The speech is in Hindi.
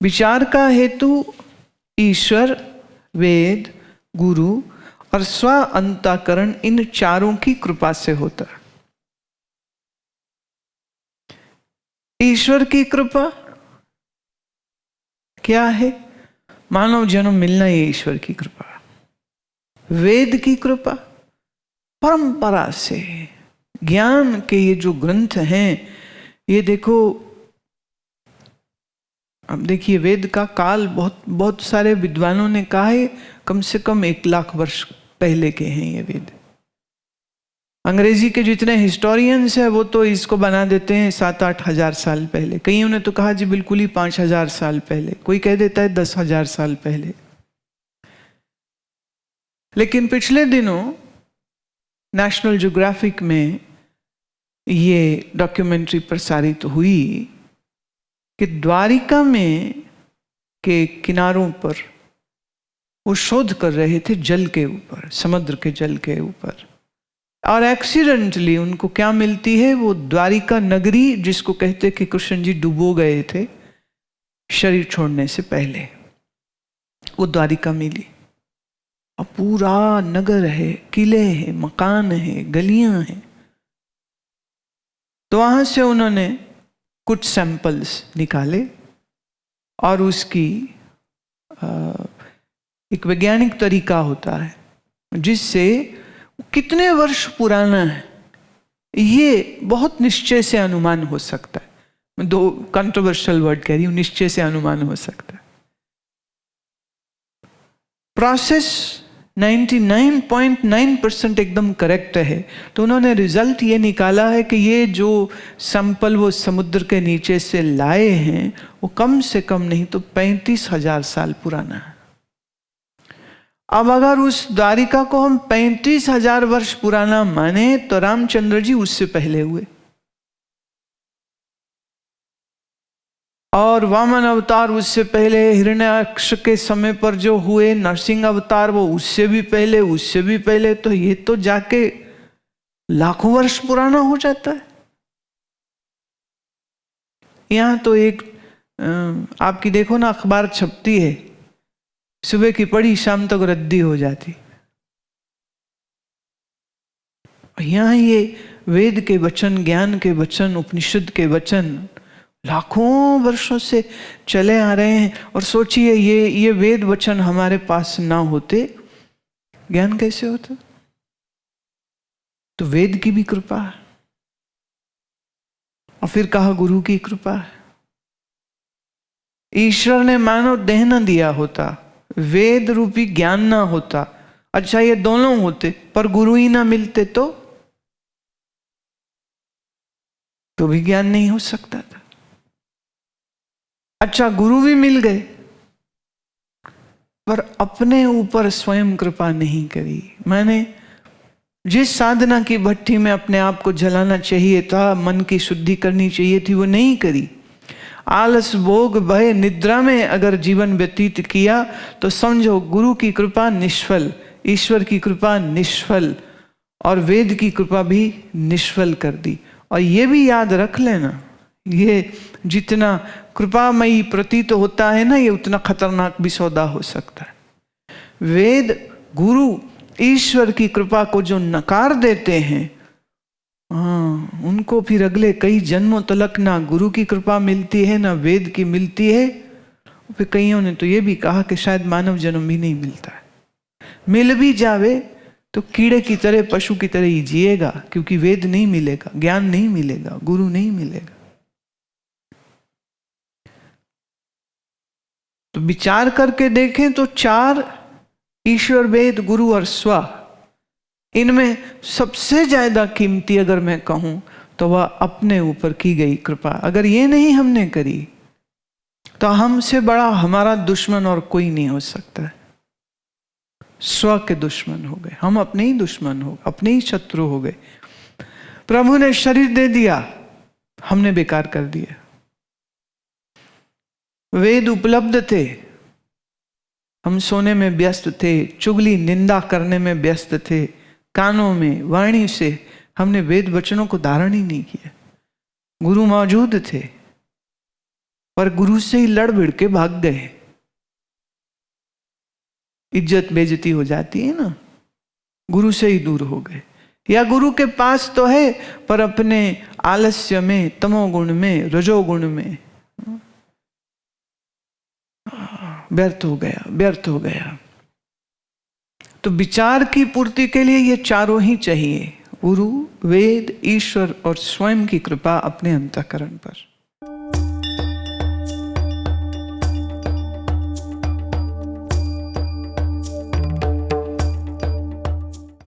विचार का हेतु ईश्वर, वेद, गुरु और स्व अंतःकरण, इन चारों की कृपा से होता है। ईश्वर की कृपा क्या है? मानव जन्म मिलना, ये ईश्वर की कृपा। वेद की कृपा, परंपरा से ज्ञान के ये जो ग्रंथ हैं, ये देखो, अब देखिए वेद का काल बहुत सारे विद्वानों ने कहा है कम से कम 1,00,000 वर्ष पहले के हैं ये वेद। अंग्रेजी के जितने हिस्टोरियंस हैं वो तो इसको बना देते हैं 7-8 हजार साल पहले। कईयों ने तो कहा जी बिल्कुल ही 5,000 साल पहले, कोई कह देता है 10,000 साल पहले। लेकिन पिछले दिनों नेशनल ज्योग्राफिक में ये डॉक्यूमेंट्री प्रसारित हुई कि द्वारिका में के किनारों पर वो शोध कर रहे थे जल के ऊपर, समुद्र के जल के ऊपर, और एक्सीडेंटली उनको क्या मिलती है? वो द्वारिका नगरी, जिसको कहते कि कृष्ण जी डुबो गए थे शरीर छोड़ने से पहले, वो द्वारिका मिली। और पूरा नगर है, किले हैं, मकान है, गलियां हैं। तो वहां से उन्होंने कुछ सैंपल्स निकाले और उसकी एक वैज्ञानिक तरीका होता है जिससे कितने वर्ष पुराना है ये बहुत निश्चय से अनुमान हो सकता है। मैं 2 कंट्रोवर्शियल वर्ड कह रही हूं, निश्चय से अनुमान हो सकता है। प्रोसेस 99.9% एकदम करेक्ट है। तो उन्होंने रिजल्ट ये निकाला है कि ये जो सैंपल वो समुद्र के नीचे से लाए हैं वो कम से कम नहीं तो 35,000 साल पुराना है। अब अगर उस द्वारिका को हम 35,000 वर्ष पुराना माने तो रामचंद्र जी उससे पहले हुए, और वामन अवतार उससे पहले, हिरण्याक्ष के समय पर जो हुए नरसिंह अवतार वो उससे भी पहले, तो ये तो जाके लाखों वर्ष पुराना हो जाता है। यहां तो एक आपकी देखो ना, अखबार छपती है, सुबह की पढ़ी शाम तक रद्दी हो जाती। यहां ये वेद के वचन, ज्ञान के वचन, उपनिषद के वचन लाखों वर्षों से चले आ रहे हैं। और सोचिए ये वेद वचन हमारे पास ना होते, ज्ञान कैसे होता? तो वेद की भी कृपा है, और फिर कहा गुरु की कृपा है। ईश्वर ने मानव देह न दिया होता, वेद रूपी ज्ञान ना होता, अच्छा ये दोनों होते पर गुरु ही ना मिलते तो भी ज्ञान नहीं हो सकता था। अच्छा गुरु भी मिल गए पर अपने ऊपर स्वयं कृपा नहीं करी। मैंने जिस साधना की भट्टी में अपने आप को जलाना चाहिए था, मन की शुद्धि करनी चाहिए थी, वो नहीं करी। आलस, भोग, भय, निद्रा में अगर जीवन व्यतीत किया तो समझो गुरु की कृपा निष्फल, ईश्वर की कृपा निष्फल, और वेद की कृपा भी निष्फल कर दी। और ये भी याद रख लेना, ये जितना कृपामयी प्रतीत होता है ना, ये उतना खतरनाक भी सौदा हो सकता है। वेद, गुरु, ईश्वर की कृपा को जो नकार देते हैं, उनको फिर अगले कई जन्मों तलक ना गुरु की कृपा मिलती है ना वेद की मिलती है। फिर कईयों ने तो ये भी कहा कि शायद मानव जन्म भी नहीं मिलता है, मिल भी जावे तो कीड़े की तरह, पशु की तरह ही जिएगा, क्योंकि वेद नहीं मिलेगा, ज्ञान नहीं मिलेगा, गुरु नहीं मिलेगा। तो विचार करके देखें तो 4 ईश्वर, वेद, गुरु और स्व, इनमें सबसे ज्यादा कीमती अगर मैं कहूं तो वह अपने ऊपर की गई कृपा। अगर ये नहीं हमने करी तो हमसे बड़ा हमारा दुश्मन और कोई नहीं हो सकता है। स्व के दुश्मन हो गए हम, अपने ही दुश्मन हो, अपने ही शत्रु हो गए। प्रभु ने शरीर दे दिया, हमने बेकार कर दिया। वेद उपलब्ध थे, हम सोने में व्यस्त थे, चुगली निंदा करने में व्यस्त थे, कानों में वाणी से हमने वेद वचनों को धारण ही नहीं किया। गुरु मौजूद थे पर गुरु से ही लड़ भिड़ के भाग गए। इज्जत बेइज्जती हो जाती है ना, गुरु से ही दूर हो गए। या गुरु के पास तो है पर अपने आलस्य में, तमोगुण में, रजोगुण में व्यर्थ हो गया, व्यर्थ हो गया। तो विचार की पूर्ति के लिए ये चारों ही चाहिए, गुरु, वेद, ईश्वर और स्वयं की कृपा अपने अंतःकरण पर।